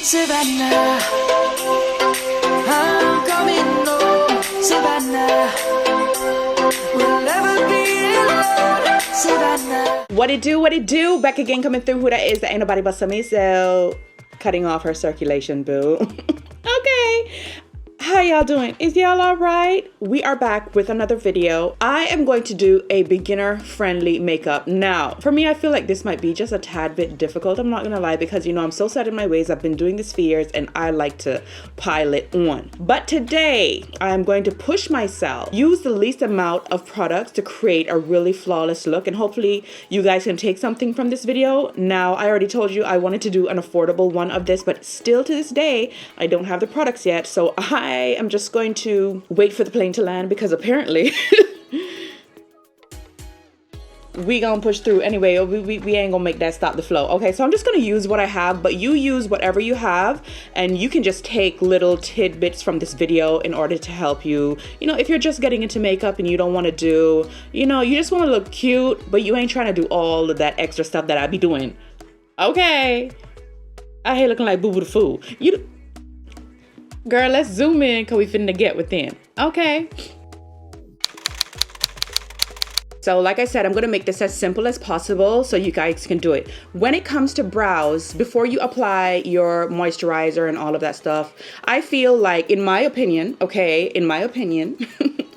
Savannah, I'm coming home, Savannah, we'll never be alone, Savannah. What it do? Back again, coming through. Who that is? That ain't nobody but me. So, cutting off her circulation, boo. Okay. How y'all doing? Is y'all all right? We are back with another video. I am going to do a beginner friendly makeup. Now, for me, I feel like this might be just a tad bit difficult. I'm not gonna lie, because you know, I'm so set in my ways. I've been doing this for years and I like to pile it on. But today, I'm going to push myself, use the least amount of products to create a really flawless look. And hopefully you guys can take something from this video. Now, I already told you I wanted to do an affordable one of this, but still to this day, I don't have the products yet. So I am just going to wait for the plane to land, because apparently we gonna push through anyway. We ain't gonna make that stop the flow. Okay, so I'm just gonna use what I have, but you use whatever you have, and you can just take little tidbits from this video in order to help you. You know, if you're just getting into makeup and you don't want to do, you know, you just want to look cute, but you ain't trying to do all of that extra stuff that I be doing. Okay, I hate looking like Boo Boo the Fool. Girl, let's zoom in, because we finna get within. Okay. So like I said, I'm gonna make this as simple as possible so you guys can do it. When it comes to brows, before you apply your moisturizer and all of that stuff, I feel like, in my opinion, okay, in my opinion,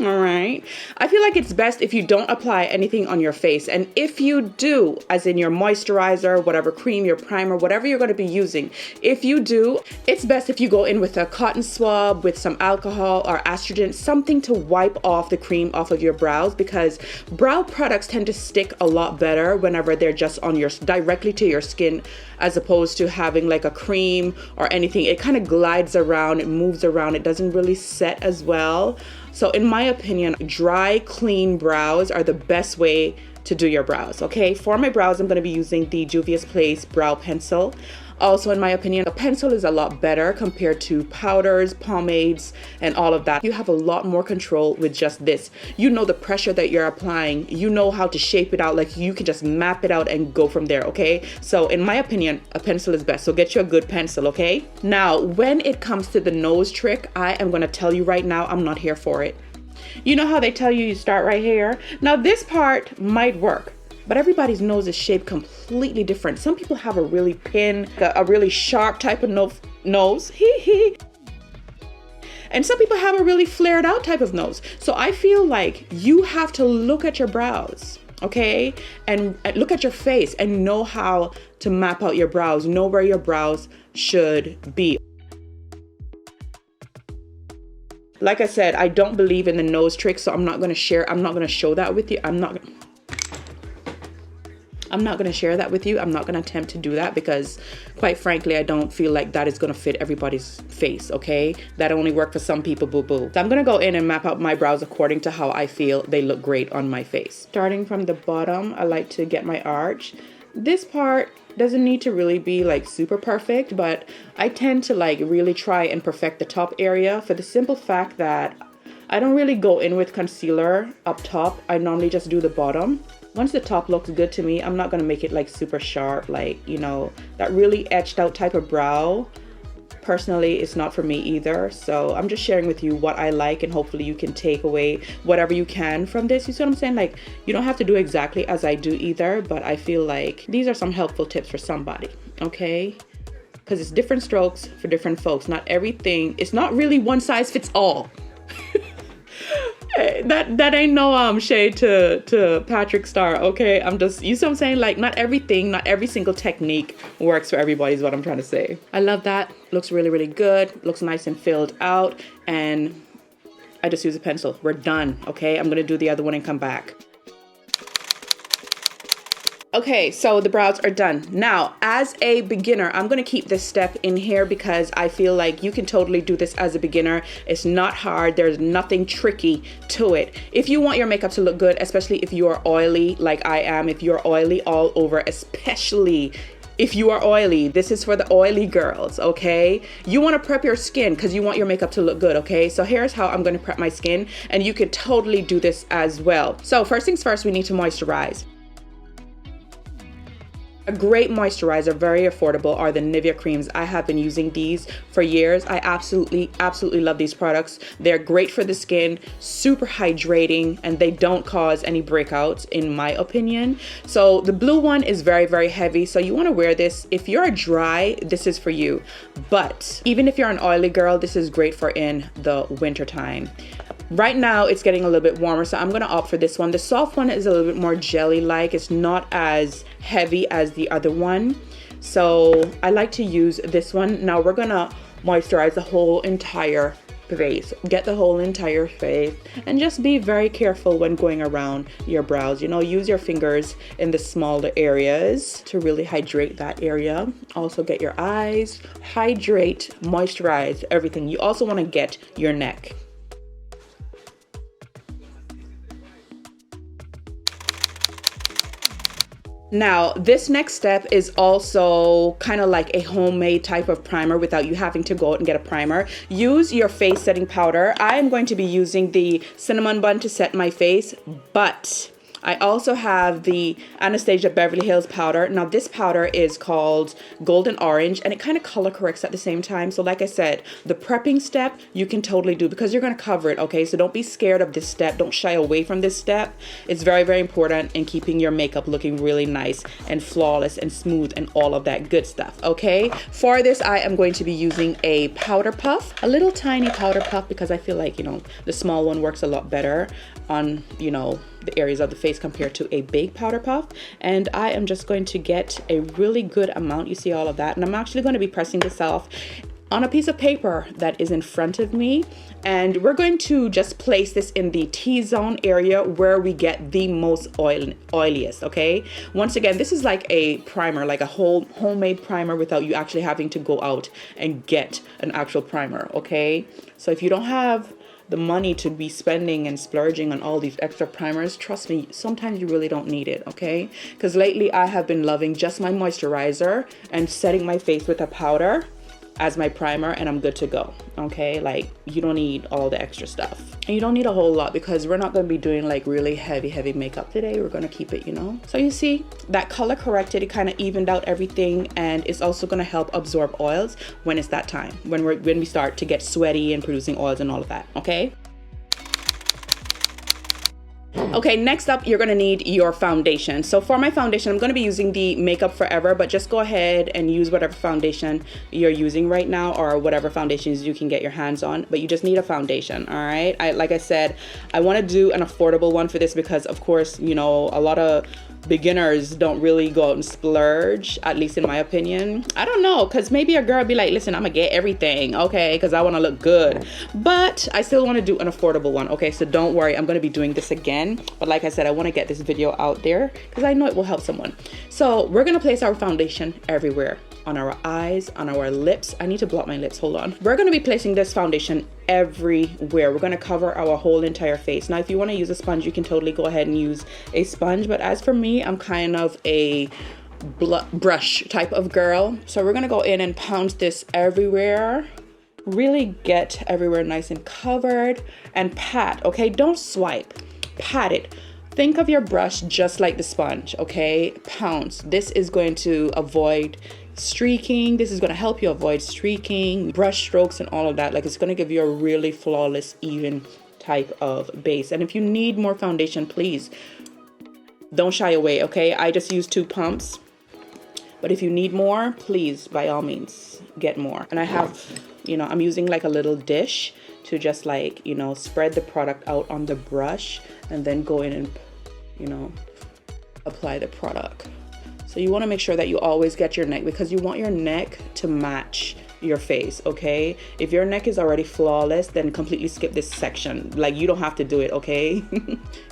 all right, I feel like it's best if you don't apply anything on your face. And if you do, as in your moisturizer, whatever cream, your primer, whatever you're gonna be using, if you do, it's best if you go in with a cotton swab with some alcohol or astringent, something to wipe off the cream off of your brows, because brow products tend to stick a lot better whenever they're just on your, directly to your skin, as opposed to having like a cream or anything. It kind of glides around, it moves around, it doesn't really set as well. So in my opinion, dry, clean brows are the best way to do your brows. Okay, for my brows, I'm going to be using the JUVIA'S brow pencil. Also, in my opinion, a pencil is a lot better compared to powders, pomades, and all of that. You have a lot more control with just this. You know the pressure that you're applying. You know how to shape it out. Like, you can just map it out and go from there, okay? So, in my opinion, a pencil is best. So, get you a good pencil, okay? Now, when it comes to the nose trick, I am going to tell you right now, I'm not here for it. You know how they tell you start right here? Now, this part might work, but everybody's nose is shaped completely different. Some people have a really thin, a really sharp type of nose. And some people have a really flared out type of nose. So I feel like you have to look at your brows, okay? And look at your face and know how to map out your brows, know where your brows should be. Like I said, I don't believe in the nose trick, so I'm not gonna show that with you. I'm not gonna share that with you. I'm not gonna attempt to do that, because quite frankly, I don't feel like that is gonna fit everybody's face, okay? That only work for some people, boo-boo. So I'm gonna go in and map out my brows according to how I feel they look great on my face. Starting from the bottom, I like to get my arch. This part doesn't need to really be like super perfect, but I tend to like really try and perfect the top area, for the simple fact that I don't really go in with concealer up top. I normally just do the bottom. Once the top looks good to me, I'm not gonna make it like super sharp, like, you know, that really etched out type of brow. Personally, it's not for me either. So I'm just sharing with you what I like, and hopefully you can take away whatever you can from this. You see what I'm saying? Like, you don't have to do exactly as I do either, but I feel like these are some helpful tips for somebody, okay? Because it's different strokes for different folks. Not everything, it's not really one size fits all. That ain't no shade to Patrick Star, okay? I'm just, you see what I'm saying? Like, not everything, not every single technique works for everybody is what I'm trying to say. I love that. Looks really, really good. Looks nice and filled out. And I just use a pencil. We're done, okay? I'm gonna do the other one and come back. Okay, so the brows are done. Now, as a beginner, I'm gonna keep this step in here because I feel like you can totally do this as a beginner. It's not hard, there's nothing tricky to it. If you want your makeup to look good, especially if you are oily like I am, if you're oily all over, especially if you are oily, this is for the oily girls, okay? You wanna prep your skin because you want your makeup to look good, okay? So here's how I'm gonna prep my skin, and you could totally do this as well. So first things first, we need to moisturize. A great moisturizer, very affordable, are the NIVEA creams. I have been using these for years. I absolutely love these products. They're great for the skin, super hydrating, and they don't cause any breakouts in my opinion. So the blue one is very heavy, so you want to wear this. If you're dry, this is for you. But even if you're an oily girl, this is great for in the winter time. Right now it's getting a little bit warmer, so I'm gonna opt for this one. The soft one is a little bit more jelly-like. It's not as heavy as the other one, so I like to use this one. Now we're gonna moisturize the whole entire face. Get the whole entire face, and just be very careful when going around your brows. You know, use your fingers in the smaller areas to really hydrate that area. Also get your eyes, hydrate, moisturize everything. You also want to get your neck. Now, this next step is also kind of like a homemade type of primer without you having to go out and get a primer. Use your face setting powder. I am going to be using the cinnamon bun to set my face, but I also have the Anastasia Beverly Hills powder. Now this powder is called Golden Orange, and it kind of color corrects at the same time. So like I said, the prepping step you can totally do because you're going to cover it, okay? So don't be scared of this step. Don't shy away from this step. It's very important in keeping your makeup looking really nice and flawless and smooth and all of that good stuff, okay? For this, I am going to be using a powder puff, a little tiny powder puff, because I feel like, you know, the small one works a lot better on, you know, the areas of the face compared to a big powder puff. And I am just going to get a really good amount. You see all of that, and I'm actually going to be pressing this off on a piece of paper that is in front of me, and we're going to just place this in the T-zone area where we get the most oiliest, okay? Once again, this is like a primer, like a whole homemade primer without you actually having to go out and get an actual primer, okay? So if you don't have the money to be spending and splurging on all these extra primers, trust me, sometimes you really don't need it, okay? Because lately I have been loving just my moisturizer and setting my face with a powder as my primer, and I'm good to go, okay? Like, you don't need all the extra stuff, and you don't need a whole lot because we're not going to be doing like really heavy makeup today. We're going to keep it, you know. So you see that color corrected, it kind of evened out everything, and it's also going to help absorb oils when it's that time, when we start to get sweaty and producing oils and all of that, okay? Okay, next up, you're gonna need your foundation. So for my foundation, I'm gonna be using the Makeup Forever, but just go ahead and use whatever foundation you're using right now, or whatever foundations you can get your hands on, but you just need a foundation, all right? Like I said, I wanna do an affordable one for this because, of course, you know, a lot of beginners don't really go out and splurge, at least in my opinion. I don't know, because maybe a girl be like, listen, I'm gonna get everything, okay, because I want to look good, but I still want to do an affordable one, okay? So don't worry, I'm going to be doing this again, but like I said, I want to get this video out there because I know it will help someone. So we're going to place our foundation everywhere, on our eyes, on our lips. I need to block my lips, hold on. We're going to be placing this foundation everywhere. We're going to cover our whole entire face. Now if you want to use a sponge, you can totally go ahead and use a sponge, but as for me, I'm kind of a brush type of girl, so we're going to go in and pounce this everywhere. Really get everywhere nice and covered, and pat, okay? Don't swipe, pat it. Think of your brush just like the sponge, okay? Pounce. This is going to avoid streaking. This is going to help you avoid streaking, brush strokes, and all of that. Like, it's going to give you a really flawless, even type of base. And if you need more foundation, please don't shy away, okay? I just use 2 pumps, but if you need more, please, by all means, get more. And I have, you know, I'm using like a little dish to just like, you know, spread the product out on the brush and then go in and, you know, apply the product. So you want to make sure that you always get your neck, because you want your neck to match your face, okay? If your neck is already flawless, then completely skip this section. Like, you don't have to do it, okay?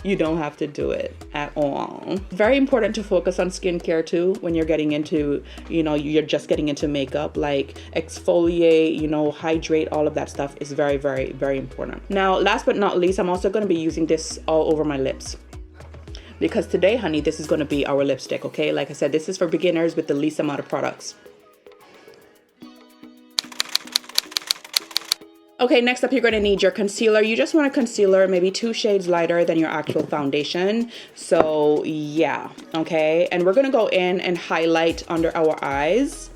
You don't have to do it at all. Very important to focus on skincare too when you're getting into, you know, you're just getting into makeup. Like, exfoliate, you know, hydrate, all of that stuff is very important. Now, last but not least, I'm also going to be using this all over my lips, because today, honey, this is going to be our lipstick, okay? Like I said, this is for beginners with the least amount of products. Okay, next up, you're gonna need your concealer. You just want a concealer maybe 2 shades lighter than your actual foundation. So yeah, okay. And we're gonna go in and highlight under our eyes,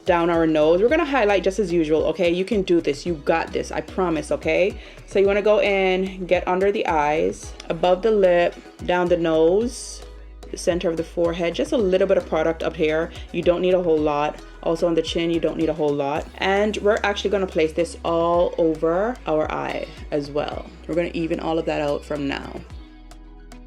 down our nose. We're gonna highlight just as usual, okay? You can do this, you got this, I promise, okay? So you wanna go in, get under the eyes, above the lip, down the nose, the center of the forehead, just a little bit of product up here. You don't need a whole lot. Also on the chin, you don't need a whole lot. And we're actually gonna place this all over our eye as well. We're gonna even all of that out from now.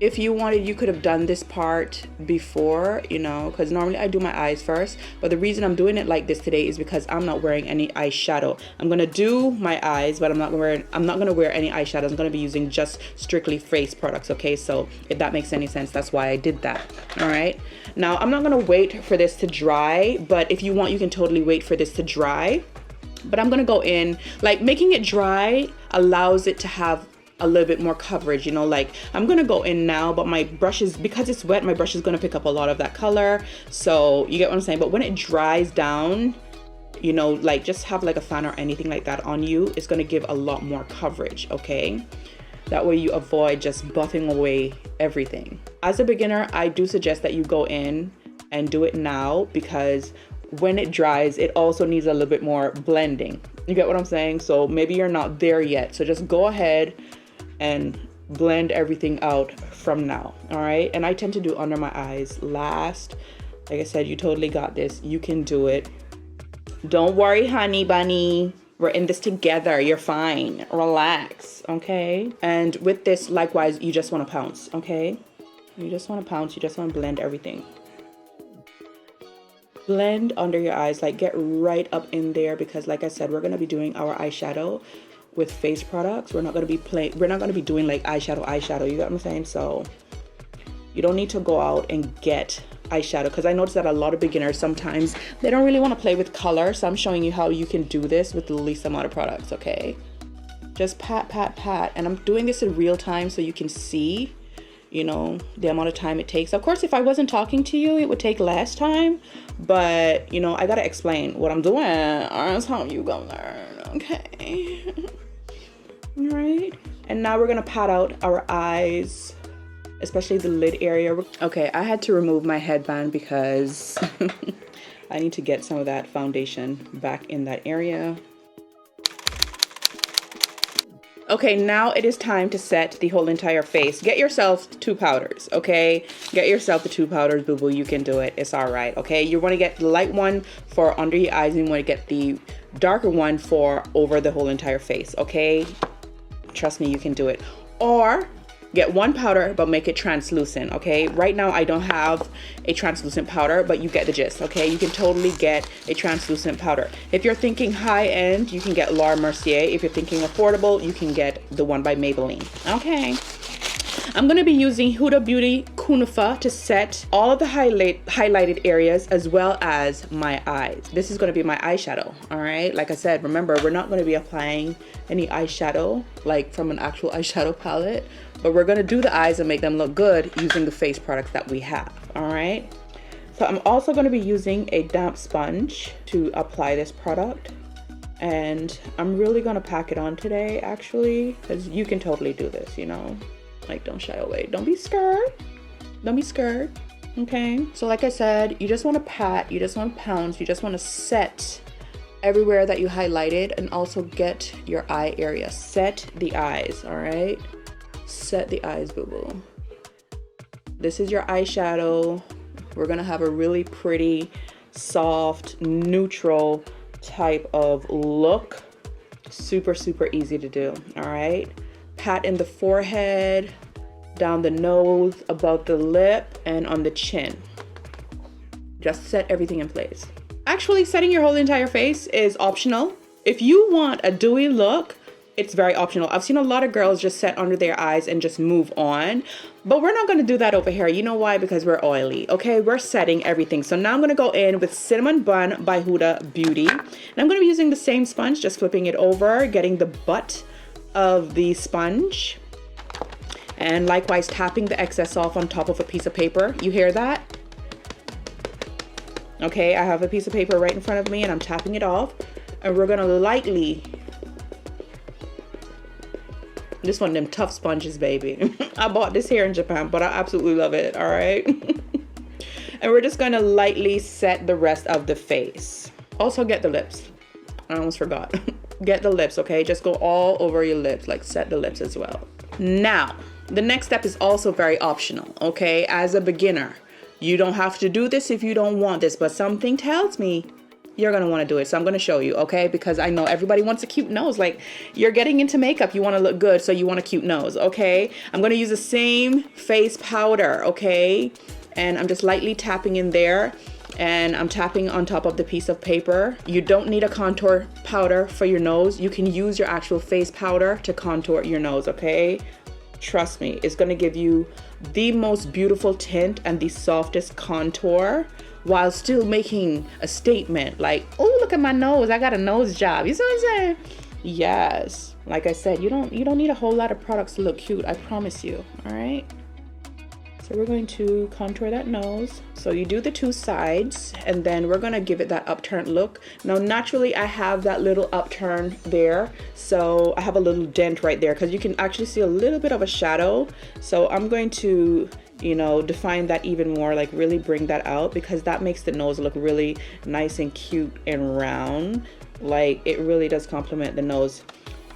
If you wanted, you could have done this part before, you know, because normally I do my eyes first. But the reason I'm doing it like this today is because I'm not wearing any eyeshadow. I'm gonna do my eyes, but I'm not gonna wear any eyeshadow. I'm gonna be using just strictly face products, okay? So if that makes any sense, that's why I did that. All right. Now I'm not gonna wait for this to dry, but if you want, you can totally wait for this to dry. But I'm gonna go in, like making it dry allows it to have a little bit more coverage, you know, like I'm gonna go in now, but my brush is, because it's wet, my brush is gonna pick up a lot of that color. So you get what I'm saying? But when it dries down, you know, like just have like a fan or anything like that on you, it's gonna give a lot more coverage, okay? That way you avoid just buffing away everything. As a beginner, I do suggest that you go in and do it now, because when it dries, it also needs a little bit more blending. You get what I'm saying? So maybe you're not there yet. So just go ahead and blend everything out from now, all right? And I tend to do under my eyes last. Like I said, you totally got this. You can do it. Don't worry, honey bunny. We're in this together. You're fine. Relax, okay? And with this, likewise, you just want to pounce, okay? You just want to pounce. You just want to blend everything. Blend under your eyes, like get right up in there, because like I said, we're going to be doing our eyeshadow with face products. We're not going to be doing like eyeshadow, you get what I'm saying? So you don't need to go out and get eyeshadow, because I noticed that a lot of beginners sometimes they don't really want to play with color. So I'm showing you how you can do this with the least amount of products, okay? Just pat, pat, pat. And I'm doing this in real time so you can see, you know, the amount of time it takes. Of course, if I wasn't talking to you, it would take less time, but you know, I gotta explain what I'm doing, or that's how you gonna learn, okay? All right, and now we're gonna pat out our eyes, especially the lid area. Okay, I had to remove my headband because I need to get some of that foundation back in that area. Okay, now it is time to set the whole entire face. Get yourself 2 powders, okay? Get yourself the 2 powders, boo-boo. You can do it. It's all right, okay? You want to get the light one for under your eyes, and you want to get the darker one for over the whole entire face, okay? Trust me, you can do it. Or get 1 powder, but make it translucent, okay? Right now, I don't have a translucent powder, but you get the gist, okay? You can totally get a translucent powder. If you're thinking high-end, you can get Laura Mercier. If you're thinking affordable, you can get the one by Maybelline, okay? I'm gonna be using Huda Beauty Kunafa to set all of the highlighted areas as well as my eyes. This is gonna be my eyeshadow, all right? Like I said, remember, we're not gonna be applying any eyeshadow, like from an actual eyeshadow palette, but we're gonna do the eyes and make them look good using the face products that we have, all right? So I'm also gonna be using a damp sponge to apply this product. And I'm really gonna pack it on today, actually, because you can totally do this, you know? Like, don't shy away. Don't be scared. Don't be scared, okay? So like I said, you just wanna pat, you just wanna pounce, you just wanna set everywhere that you highlighted, and also get your eye area. Set the eyes, all right? Set the eyes, boo-boo. This is your eyeshadow. We're gonna have a really pretty, soft, neutral type of look. Super, super easy to do, all right? Pat in the forehead, down the nose, above the lip, and on the chin. Just set everything in place. Actually, setting your whole entire face is optional. If you want a dewy look, it's very optional. I've seen a lot of girls just set under their eyes and just move on, but we're not gonna do that over here. You know why? Because we're oily, okay? We're setting everything. So now I'm gonna go in with Cinnamon Bun by Huda Beauty. And I'm gonna be using the same sponge, just flipping it over, getting the butt of the sponge, and likewise tapping the excess off on top of a piece of paper. You hear that? Okay, I have a piece of paper right in front of me and I'm tapping it off, and we're gonna lightly This one of them tough sponges, baby. I bought this here in Japan, but I absolutely love it, all right? And we're just gonna lightly set the rest of the face. Also get the lips. I almost forgot. Get the lips, okay? Just go all over your lips, like set the lips as well. Now, the next step is also very optional, okay? As a beginner, you don't have to do this if you don't want this, but something tells me you're gonna wanna do it. So I'm gonna show you, okay? Because I know everybody wants a cute nose. Like, you're getting into makeup, you wanna look good, so you want a cute nose, okay? I'm gonna use the same face powder, okay? And I'm just lightly tapping in there, and I'm tapping on top of the piece of paper. You don't need a contour powder for your nose. You can use your actual face powder to contour your nose, okay? Trust me, it's gonna give you the most beautiful tint and the softest contour while still making a statement like, oh, look at my nose, I got a nose job. You see what I'm saying? Yes, like I said, you don't need a whole lot of products to look cute, I promise you. All right, so we're going to contour that nose. So you do the two sides, and then we're gonna give it that upturned look. Now naturally I have that little upturn there, so I have a little dent right there because you can actually see a little bit of a shadow. So I'm going to, you know, define that even more, like really bring that out, because that makes the nose look really nice and cute and round. Like, it really does complement the nose.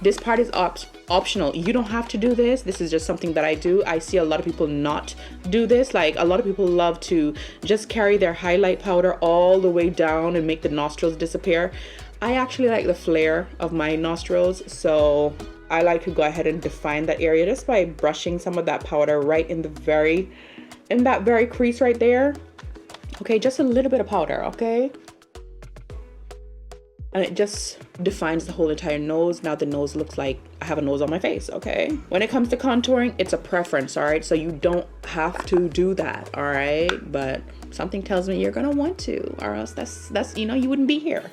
This part is optional. You don't have to do this. This is just something that I do. I see a lot of people not do this. Like, a lot of people love to just carry their highlight powder all the way down and make the nostrils disappear. I actually like the flare of my nostrils, so I like to go ahead and define that area just by brushing some of that powder right in that very crease right there. Okay, just a little bit of powder, okay? And it just defines the whole entire nose. Now the nose looks like I have a nose on my face, okay? When it comes to contouring, it's a preference, all right? So you don't have to do that, all right? But something tells me you're gonna want to, or else that's you know, you wouldn't be here.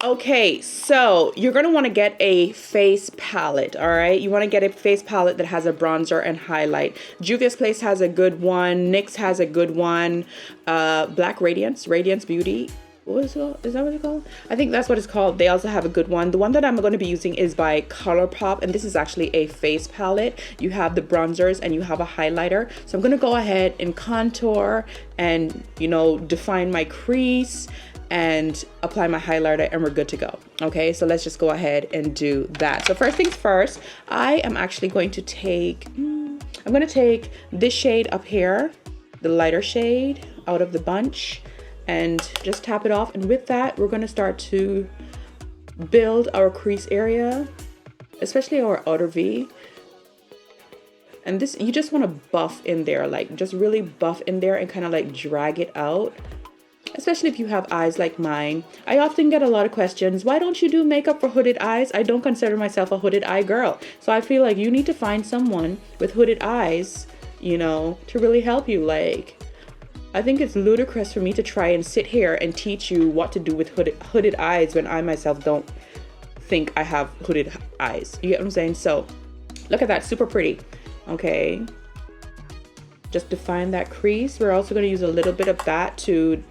Okay, so you're gonna wanna get a face palette, all right? You wanna get a face palette that has a bronzer and highlight. Juvia's Place has a good one. NYX has a good one. Black Radiance Beauty. What is it? Is that what it's called? I think that's what it's called. They also have a good one. The one that I'm going to be using is by COLOURPOP, and this is actually a face palette. You have the bronzers and you have a highlighter. So I'm going to go ahead and contour and, you know, define my crease and apply my highlighter, and we're good to go. Okay, so let's just go ahead and do that. So first things first, I am actually going to take, I'm going to take this shade up here, the lighter shade out of the bunch, and just tap it off. And with that, we're going to start to build our crease area, especially our outer V. And this, you just want to buff in there, like just really buff in there and kind of like drag it out. Especially if you have eyes like mine. I often get a lot of questions, why don't you do makeup for hooded eyes? I don't consider myself a hooded eye girl. So I feel like you need to find someone with hooded eyes, you know, to really help you. Like, I think it's ludicrous for me to try and sit here and teach you what to do with hooded eyes when I myself don't think I have hooded eyes. You get what I'm saying? So look at that, super pretty. Okay. Just define that crease. We're also going to use a little bit of that to,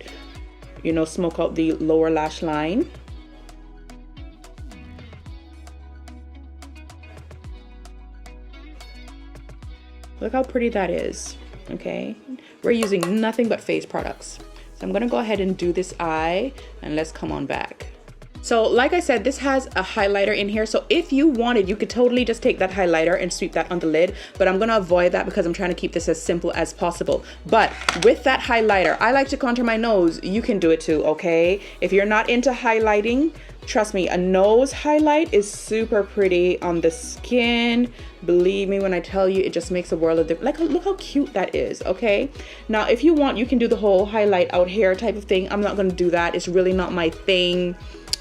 you know, smoke out the lower lash line. Look how pretty that is. Okay, we're using nothing but face products. So I'm gonna go ahead and do this eye, and let's come on back. So like I said, this has a highlighter in here. So if you wanted, you could totally just take that highlighter and sweep that on the lid, but I'm gonna avoid that because I'm trying to keep this as simple as possible. But with that highlighter, I like to contour my nose. You can do it too, okay? If you're not into highlighting, trust me, a nose highlight is super pretty on the skin. Believe me when I tell you, it just makes a world of difference. Like, look how cute that is, okay? Now, if you want, you can do the whole highlight out here type of thing. I'm not gonna do that. It's really not my thing.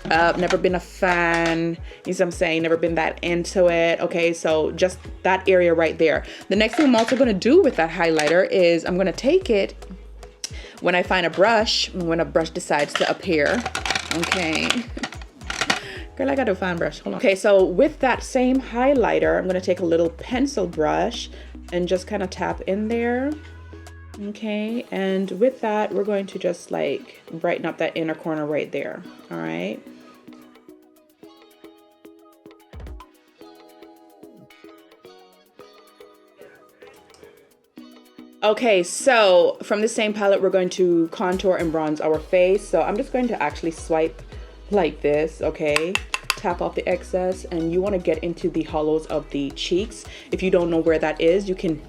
Never been a fan, you know what I'm saying? Never been that into it, okay? So just that area right there. The next thing I'm also gonna do with that highlighter is I'm gonna take it when I find a brush, when a brush decides to appear, okay? Girl, I got a fine brush, hold on. Okay, so with that same highlighter, I'm gonna take a little pencil brush and just kind of tap in there. Okay, and with that, we're going to just like brighten up that inner corner right there, all right? Okay, so from the same palette, we're going to contour and bronze our face. So I'm just going to actually swipe like this, okay? Tap off the excess, and you want to get into the hollows of the cheeks. If you don't know where that is, you can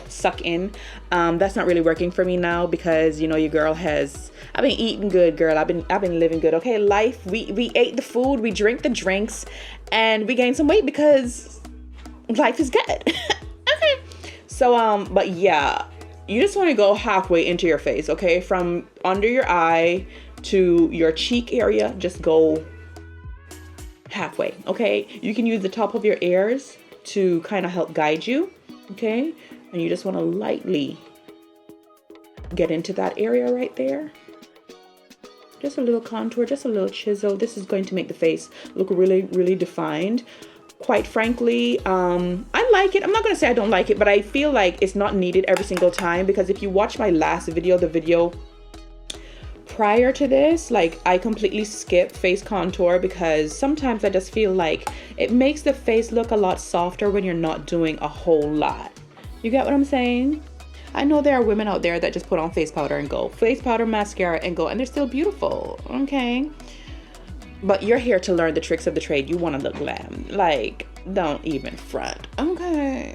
suck in. That's not really working for me now because, you know, your girl I've been eating good, girl. I've been living good, okay? Life, we ate the food, we drink the drinks, and we gained some weight because life is good. Okay. So, but yeah, you just want to go halfway into your face, okay? From under your eye to your cheek area, just go halfway, okay? You can use the top of your ears to kind of help guide you, okay? And you just want to lightly get into that area right there. Just a little contour, just a little chisel. This is going to make the face look really, really defined. Quite frankly, I like it. I'm not going to say I don't like it, but I feel like it's not needed every single time, because if you watch my last video, the video prior to this, like, I completely skip face contour because sometimes I just feel like it makes the face look a lot softer when you're not doing a whole lot. You get what I'm saying? I know there are women out there that just put on face powder and go. Face powder, mascara, and go, and they're still beautiful, okay? But you're here to learn the tricks of the trade. You want to look glam. Like, don't even front. Okay.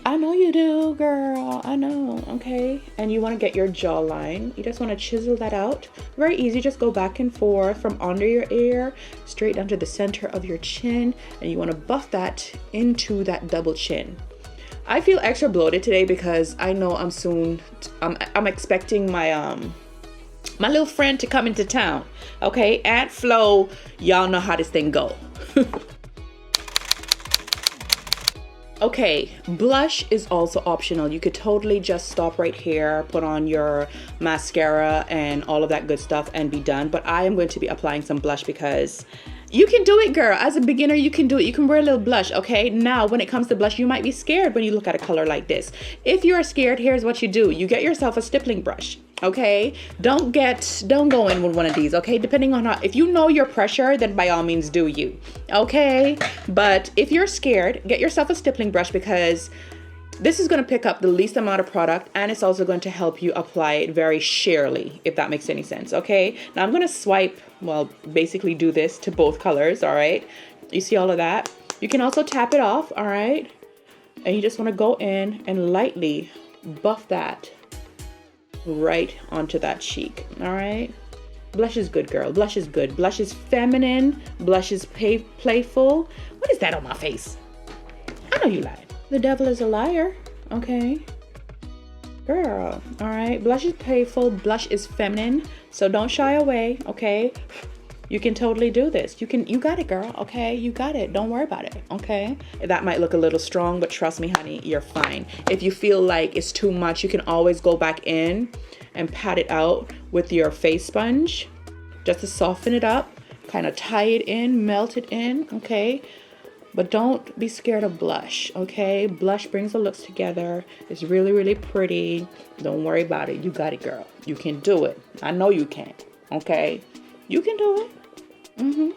I know you do, girl. I know. Okay. And you want to get your jawline. You just want to chisel that out. Very easy. Just go back and forth from under your ear, straight down to the center of your chin. And you want to buff that into that double chin. I feel extra bloated today because I know I'm expecting my my little friend to come into town. Okay, Aunt Flo, y'all know how this thing go. Okay, blush is also optional. You could totally just stop right here, put on your mascara and all of that good stuff and be done. But I am going to be applying some blush because you can do it, girl. As a beginner, you can do it. You can wear a little blush, okay? Now, when it comes to blush, you might be scared when you look at a color like this. If you are scared, here's what you do. You get yourself a stippling brush, okay? Don't go in with one of these, okay? Depending on if you know your pressure, then by all means do you, okay? But if you're scared, get yourself a stippling brush because this is going to pick up the least amount of product, and it's also going to help you apply it very sheerly, if that makes any sense, okay? Now I'm going to swipe, well, basically do this to both colors, all right? You see all of that? You can also tap it off, all right? And you just want to go in and lightly buff that right onto that cheek, all right? Blush is good, girl. Blush is good. Blush is feminine. Blush is playful. What is that on my face? I know you lied. The devil is a liar, okay? Girl, all right? Blush is playful, blush is feminine, so don't shy away, okay? You can totally do this. You got it, girl, okay? You got it. Don't worry about it, okay? That might look a little strong, but trust me, honey, you're fine. If you feel like it's too much, you can always go back in and pat it out with your face sponge just to soften it up, kind of tie it in, melt it in, okay? But don't be scared of blush, okay? Blush brings the looks together. It's really, really pretty. Don't worry about it. You got it, girl. You can do it. I know you can, okay? You can do it.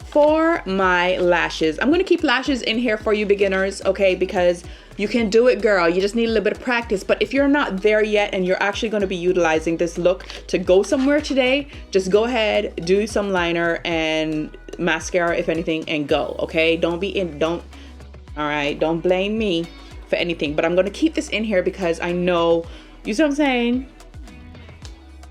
For my lashes, I'm going to keep lashes in here for you beginners, okay? Because you can do it, girl. You just need a little bit of practice. But if you're not there yet and you're actually going to be utilizing this look to go somewhere today, just go ahead, do some liner and mascara, if anything, and go, okay? All right, don't blame me for anything. But I'm going to keep this in here because I know, you see what I'm saying?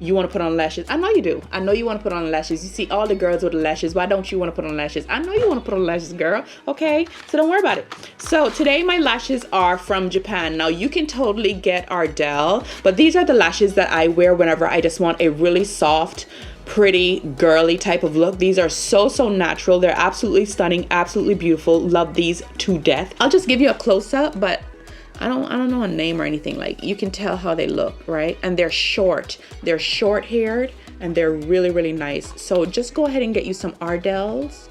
You want to put on lashes. I know you do. I know you want to put on lashes. You see all the girls with the lashes. Why don't you want to put on lashes? I know you want to put on lashes, girl. Okay, so don't worry about it. So today my lashes are from Japan. Now you can totally get Ardell, but these are the lashes that I wear whenever I just want a really soft, pretty, girly type of look. These are so natural. They're absolutely stunning, absolutely beautiful. Love these to death. I'll just give you a close-up, but I don't know a name or anything. Like, you can tell how they look, right? And they're short haired, and they're really nice. So just go ahead and get you some Ardells.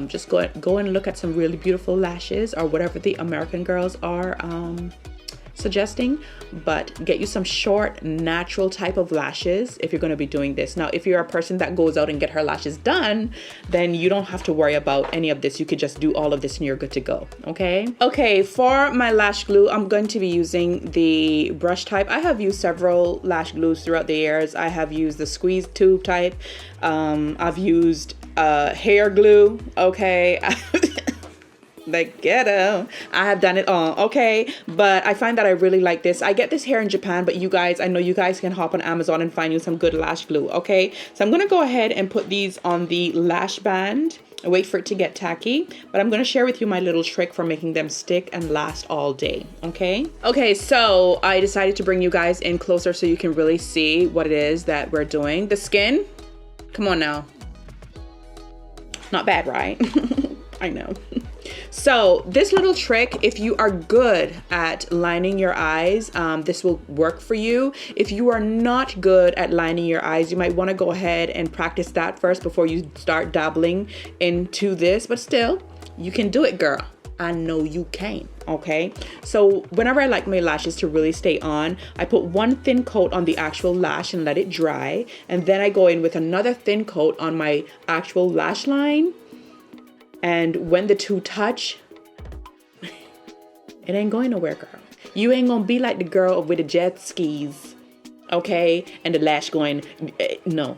Just go and look at some really beautiful lashes, or whatever the American girls are suggesting, but get you some short, natural type of lashes if you're going to be doing this. Now, if you're a person that goes out and get her lashes done, then you don't have to worry about any of this. You could just do all of this and you're good to go. Okay. Okay. For my lash glue, I'm going to be using the brush type. I have used several lash glues throughout the years. I have used the squeeze tube type. I've used hair glue. Okay. Like ghetto. I have done it all, okay? But I find that I really like this. I get this here in Japan, but you guys, I know you guys can hop on Amazon and find you some good lash glue, okay? So I'm gonna go ahead and put these on the lash band. Wait for it to get tacky, but I'm gonna share with you my little trick for making them stick and last all day, okay? Okay, so I decided to bring you guys in closer so you can really see what it is that we're doing. The skin, come on now. Not bad, right? I know. So this little trick, if you are good at lining your eyes, this will work for you. If you are not good at lining your eyes, you might want to go ahead and practice that first before you start dabbling into this, but still, you can do it, girl. I know you can, okay? So whenever I like my lashes to really stay on, I put one thin coat on the actual lash and let it dry, and then I go in with another thin coat on my actual lash line. And when the two touch, it ain't going nowhere, girl. You ain't gonna be like the girl with the jet skis, okay? And the lash going, no,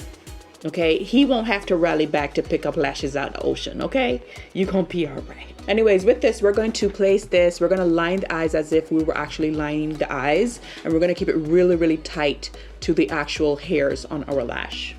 okay? He won't have to rally back to pick up lashes out the ocean, okay? You gonna be all right. Anyways, with this, we're going to place this. We're gonna line the eyes as if we were actually lining the eyes. And we're gonna keep it really, really tight to the actual hairs on our lash.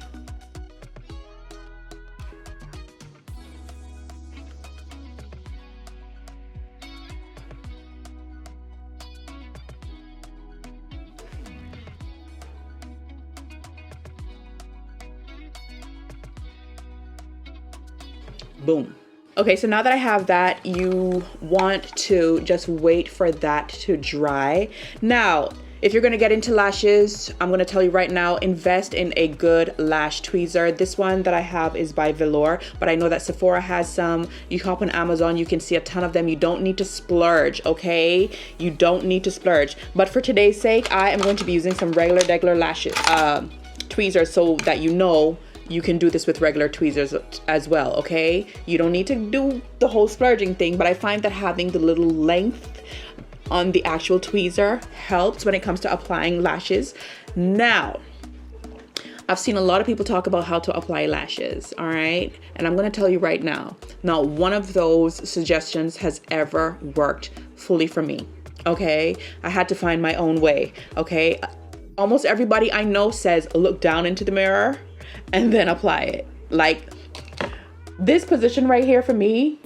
Boom. Okay, so now that I have that, you want to just wait for that to dry. Now, if you're gonna get into lashes, I'm gonna tell you right now, invest in a good lash tweezer. This one that I have is by Velour, but I know that Sephora has some. You hop on Amazon, you can see a ton of them. You don't need to splurge, okay? You don't need to splurge. But for today's sake, I am going to be using some regular lashes, tweezers, so that you know you can do this with regular tweezers as well, okay? You don't need to do the whole splurging thing, but I find that having the little length on the actual tweezer helps when it comes to applying lashes. Now, I've seen a lot of people talk about how to apply lashes, all right? And I'm gonna tell you right now, not one of those suggestions has ever worked fully for me, okay? I had to find my own way, okay? Almost everybody I know says, look down into the mirror and then apply it. Like this position right here for me,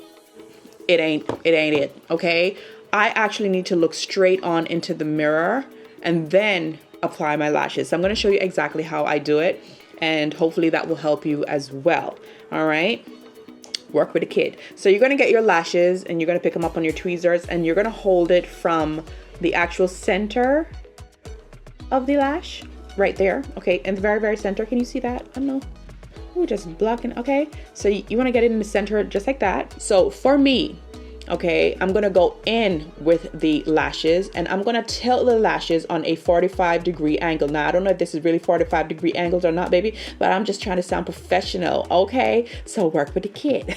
it ain't it, okay? I actually need to look straight on into the mirror and then apply my lashes. So I'm gonna show you exactly how I do it, and hopefully that will help you as well, all right? Work with a kid. So you're gonna get your lashes and you're gonna pick them up on your tweezers and you're gonna hold it from the actual center of the lash, right there, okay? In the very, very center. Can you see that? I don't know. Ooh, just blocking, okay? So you wanna get it in the center just like that. So for me, okay, I'm gonna go in with the lashes and I'm gonna tilt the lashes on a 45-degree angle. Now, I don't know if this is really 45-degree angles or not, baby, but I'm just trying to sound professional, okay? So work with the kid.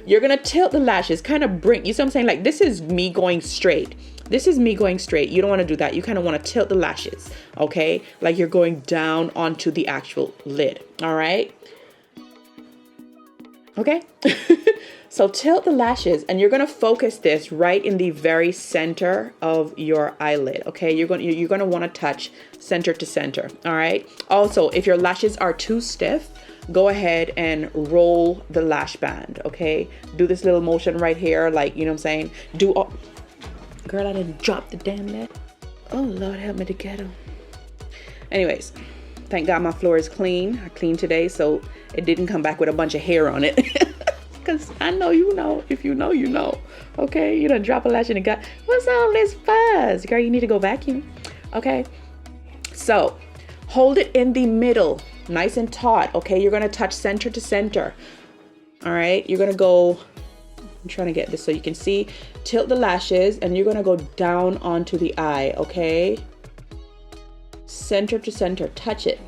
You're gonna tilt the lashes, kind of bring, you see what I'm saying? Like, this is me going straight. This is me going straight. You don't want to do that. You kind of want to tilt the lashes, okay? Like you're going down onto the actual lid, all right? Okay? So tilt the lashes and you're going to focus this right in the very center of your eyelid, okay? You're going to want to touch center to center, all right? Also, if your lashes are too stiff, go ahead and roll the lash band, okay? Do this little motion right here, like, you know what I'm saying? Do all... Girl, I didn't drop the damn net. Oh, Lord, help me to get them. Anyways, thank God my floor is clean. I cleaned today, so it didn't come back with a bunch of hair on it. Because I know you know. If you know, you know. Okay? You done drop a lash and it got, what's all this fuzz? Girl, you need to go vacuum. Okay? So, hold it in the middle. Nice and taut. Okay? You're going to touch center to center. All right? You're going to go... I'm trying to get this so you can see. tilt the lashes and you're gonna go down onto the eye, okay? Center to center, touch it.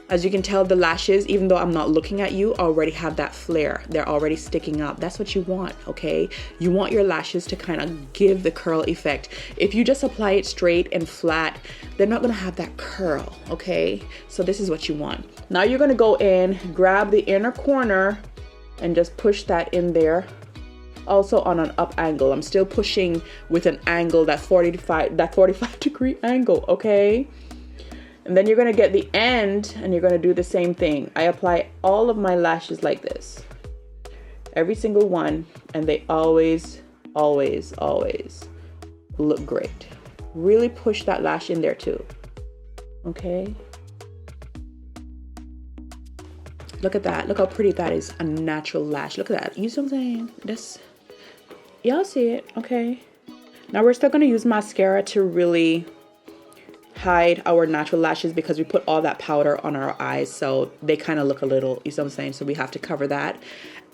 As you can tell, the lashes, even though I'm not looking at you, already have that flare. They're already sticking up. That's what you want, okay? You want your lashes to kind of give the curl effect. If you just apply it straight and flat, they're not gonna have that curl, okay? So this is what you want. Now you're gonna go in, grab the inner corner and just push that in there. Also on an up angle. I'm still pushing with an angle, that 45 degree angle, okay? And then you're gonna get the end and you're gonna do the same thing. I apply all of my lashes like this. Every single one, and they always, always, always look great. Really push that lash in there too, okay? Look at that, look how pretty that is, a natural lash. Look at that, you see what I'm saying? This, y'all see it, okay? Now we're still gonna use mascara to really hide our natural lashes because we put all that powder on our eyes, so they kind of look a little, you see what I'm saying? So we have to cover that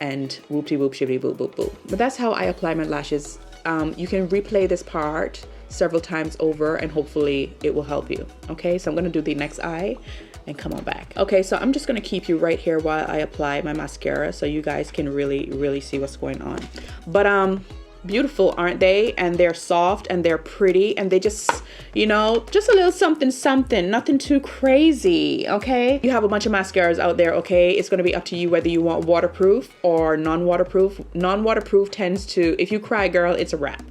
and whoop-de-whoop, shibbity-boop, boop, boop. But that's how I apply my lashes. You can replay this part several times over and hopefully it will help you, okay? So I'm gonna do the next eye and come on back. Okay, so I'm just gonna keep you right here while I apply my mascara so you guys can really see what's going on. But beautiful, aren't they? And they're soft and they're pretty and they just, you know, just a little something, nothing too crazy, okay? You have a bunch of mascaras out there, okay? It's gonna be up to you whether you want waterproof or non-waterproof. Non-waterproof tends to, if you cry, girl, it's a wrap.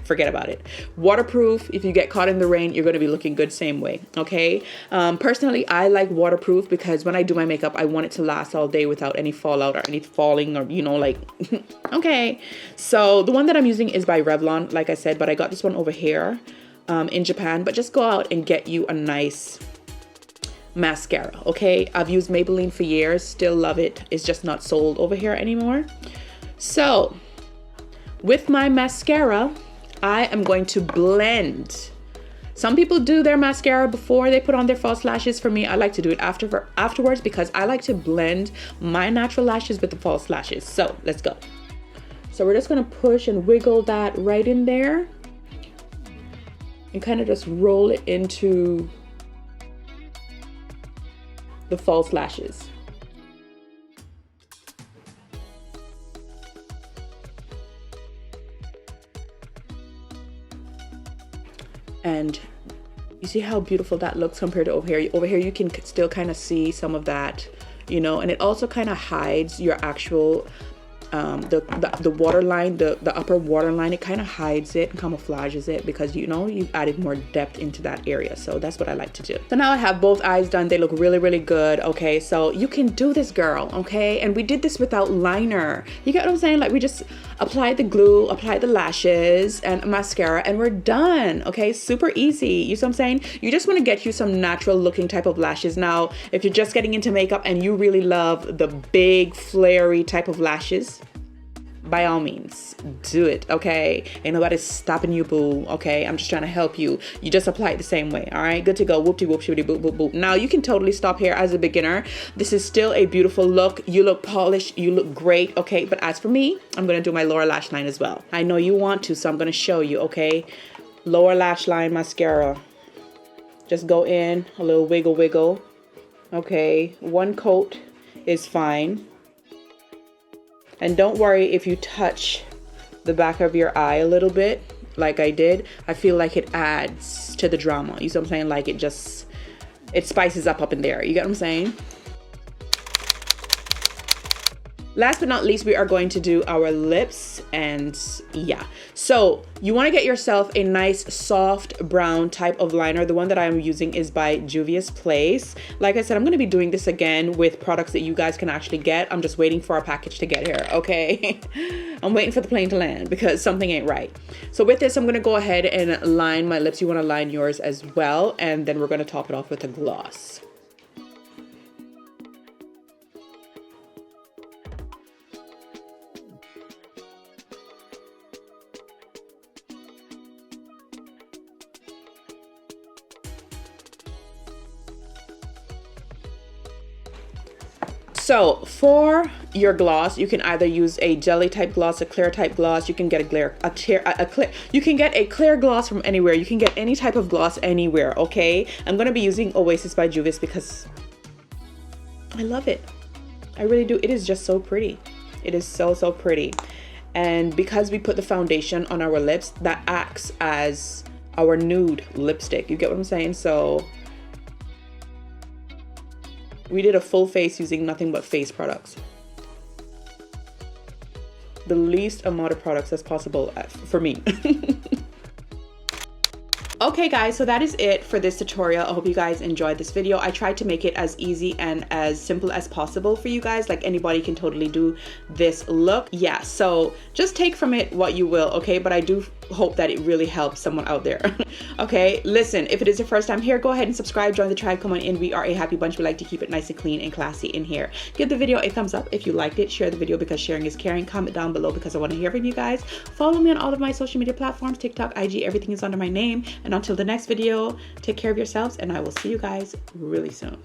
Forget about it. Waterproof, if you get caught in the rain, you're going to be looking good same way, okay? Personally, I like waterproof because when I do my makeup, I want it to last all day without any fallout or any falling or, you know, like, okay. So the one that I'm using is by Revlon, like I said, but I got this one over here in Japan. But just go out and get you a nice mascara, okay? I've used Maybelline for years, still love it. It's just not sold over here anymore. So with my mascara, I am going to blend. Some people do their mascara before they put on their false lashes. For me, I like to do it afterwards because I like to blend my natural lashes with the false lashes. So let's go. So we're just gonna push and wiggle that right in there and kind of just roll it into the false lashes. And you see how beautiful that looks compared to over here. Over here you can still kind of see some of that, you know, and it also kind of hides your actual the waterline, the upper waterline. It kind of hides it and camouflages it because, you know, you've added more depth into that area. So that's what I like to do. So now I have both eyes done. They look really good. Okay, so you can do this, girl. Okay, and we did this without liner. You get what I'm saying? Like, we just applied the glue, applied the lashes and mascara, and we're done. Okay, super easy. You see what I'm saying? You just want to get you some natural looking type of lashes. Now, if you're just getting into makeup and you really love the big flary type of lashes, by all means, do it, okay? Ain't nobody stopping you, boo, okay? I'm just trying to help you. You just apply it the same way, all right? Good to go. Whoop-de-whoop, shibby-boop, boop, boop. Now, you can totally stop here as a beginner. This is still a beautiful look. You look polished. You look great, okay? But as for me, I'm going to do my lower lash line as well. I know you want to, so I'm going to show you, okay? Lower lash line mascara. Just go in, a little wiggle, wiggle. Okay, one coat is fine. And don't worry if you touch the back of your eye a little bit, like I did. I feel like it adds to the drama. You see what I'm saying? Like it spices up in there. You get what I'm saying? Last but not least, we are going to do our lips, and yeah. So you want to get yourself a nice soft brown type of liner. The one that I'm using is by JUVIA'S Place. Like I said, I'm going to be doing this again with products that you guys can actually get. I'm just waiting for our package to get here, okay? I'm waiting for the plane to land because something ain't right. So with this, I'm going to go ahead and line my lips. You want to line yours as well, and then we're going to top it off with a gloss. So for your gloss, you can either use a jelly type gloss, a clear type gloss. You can get you can get a clear gloss from anywhere. You can get any type of gloss anywhere. Okay, I'm gonna be using Oasis by JUVIA'S because I love it. I really do. It is just so pretty. It is so pretty. And because we put the foundation on our lips, that acts as our nude lipstick. You get what I'm saying? So we did a full face using nothing but face products. The least amount of products as possible for me. Okay guys, so that is it for this tutorial. I hope you guys enjoyed this video. I tried to make it as easy and as simple as possible for you guys. Like anybody can totally do this look. Yeah, so just take from it what you will, okay? But I do hope that it really helps someone out there. Okay, listen, if it is your first time here, go ahead and subscribe, join the tribe, come on in. We are a happy bunch. We like to keep it nice and clean and classy in here. Give the video a thumbs up if you liked it. Share the video because sharing is caring. Comment down below because I want to hear from you guys. Follow me on all of my social media platforms, TikTok, IG, everything is under my name. And until the next video, take care of yourselves and I will see you guys really soon.